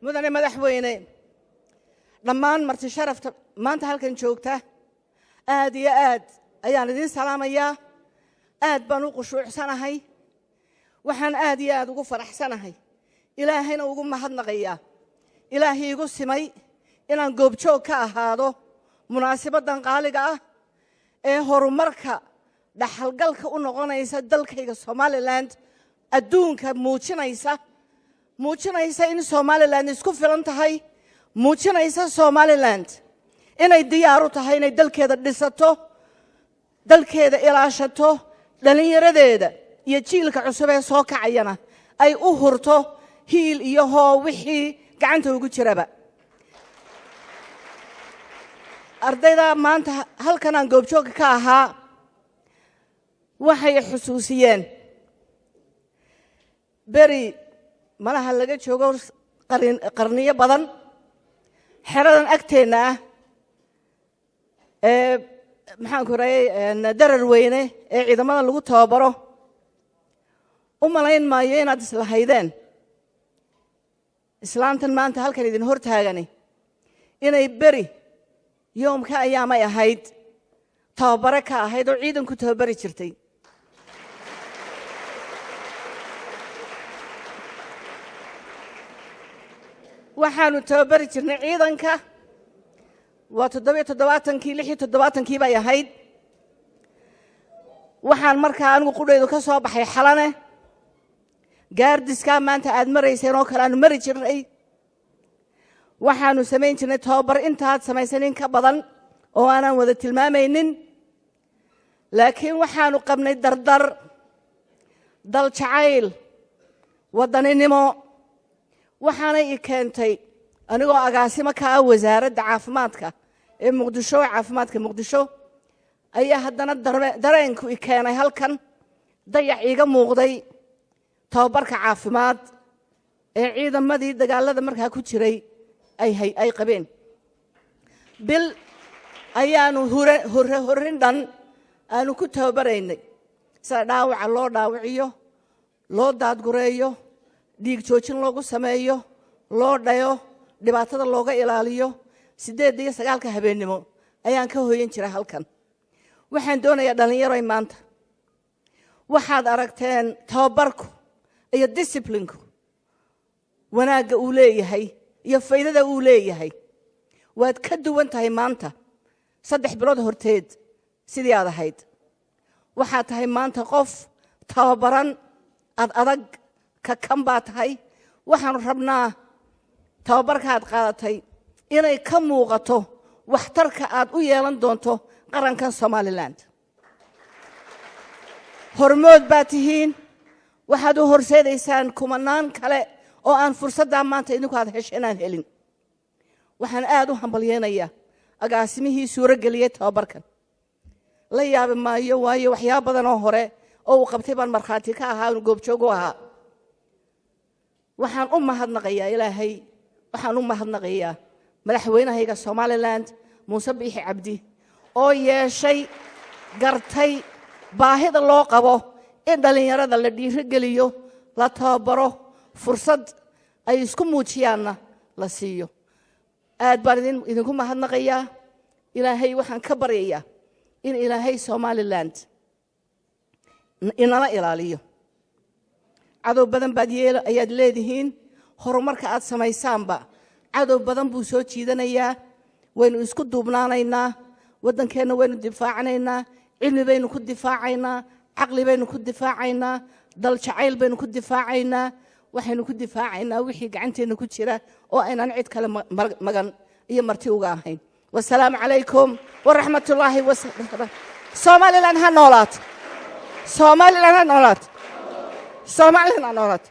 mudane madaxweyne dhammaan marti sharafta maanta halkan joogta aad iyo aad ayaan idin salaamayaa aad baan u qushuucsanahay waxaan aad iyo aad ugu faraxsanahay ilaahayna ugu mahadnaqayaa ilaahay igu simay inaan goobjoog ka ahaado munaasabadan qaaliga ah ee horumarka dhaxalgalka u noqonaysa dalkayga Somaliland adduunka muujinaysa in Somaliland isku filan tahay muujinaysa Somaliland inay diyaar u tahay inay dalkeeda dhisato dalkeeda ilaashato dhalinyaradeeda iyo jiilka cusub ee soo kacayana ay u hurto hiil iyo hoo wixii gacanta ugu jiraba ardayda maanta halkan aan goobjoog ka ahaa waxay xusuusiyeen beri malaha laga joogo qarniyo badan xeradan agteena maxaan ku raayay darar weyne ee ciidamada lagu tababaro u malayn maayo inaad islahaydeen islaantan maanta halkan idin hortaagani inay beri yoomka ayaamay ahayd tababare ka ahayd oo ciidanku tababari jirtay waxaanu tababari jirnay ciidanka waa 76 bay ahayd waxaan markaa anigu qudhaydu ka soo baxay xalane gaardiska maanta aad marayseen oo kale aanu mari jirnay waxaanu samayn jirnay tababar intaad samaysanin ka badan oo aanan wada tilmaamaynin laakiin waxaanu qabnay dardar dal jacayl wadaninimo waxaana i keentay anigoo agaasimo ka ah wasaaradda caafimaadka ee muqdisho caafimaadka muqdisho ayaa haddana dareenku i keenay halkan dayac iga muuqday tababarka caafimaad ee ciidamadii dagaalada markaa ku jiray ay qabeen bil ayaanu horin dhan aanu ku tababaraynay sida dhaawaca loo dhaawiciyo loo daadgureeyo dhiig joojin loogu sameeyo loo dhayo dhibaatada looga ilaaliyo 8 iyo 9 habeenimo ayaan ka hooyan jiray halkan waxaan doonayaa dhalinyaro maanta waxaad aragteen tababarku iyo discipline-ku wanaaga uu leeyahay iyo faa'iidada uu leeyahay waad ka duwan tahay maanta 3 bilood horteed sidii aad ahayd waxaad tahay maanta qof tababaran adag ka kan baa tahay waxaan rabnaa tababarka aad qaadatay inay ka muuqato waxtarka aad u yeelan doonto qarankan Somaliland hormood baa tihiin waxaad u horseedaysaan kumanaan kale oo aan fursadda maanta idinku aad hesheen helin waxaan aad u hambalyeenayaa agaasimihii suuro galiyay tababarkan la yaab maayo waayo waxyaabo badan oo hore oo uu qabtay baan marxaati ka ahaa goobjoog u ahaa waxaan u mahadnaqayaa ilaahay waxaan u mahadnaqayaa madaxweynahayga Somaliland Muuse Biixi Cabdi oo yeeshay gartay baahida loo qabo in dhalinyarada la dhiirigeliyo la tababaro fursad ay isku muujiyaanna la siiyo aad baan idinku mahadnaqayaa ilaahay waxaan ka baryayaa in ilaahay Somaliland inala ilaaliyo cadow badan baad ayaad leedihiin horumarka aad samaysaanba cadow badan buu soo jiidanayaa waynu isku duubnaanaynaa wadankeena waynu difaacanaynaa cilmi baynu ku difaacaynaa caqli baynu ku difaacaynaa dal jacayl baynu ku difaacaynaa waxaynu ku difaacaynaa wixii gacanteena ku jira oo aynaan cid kale magan iyo marti uga ahayn wassalaamu calaykum waraxmatullaahi wabarakaatuh Somaliland ha noolaato Somaliland ha noolaato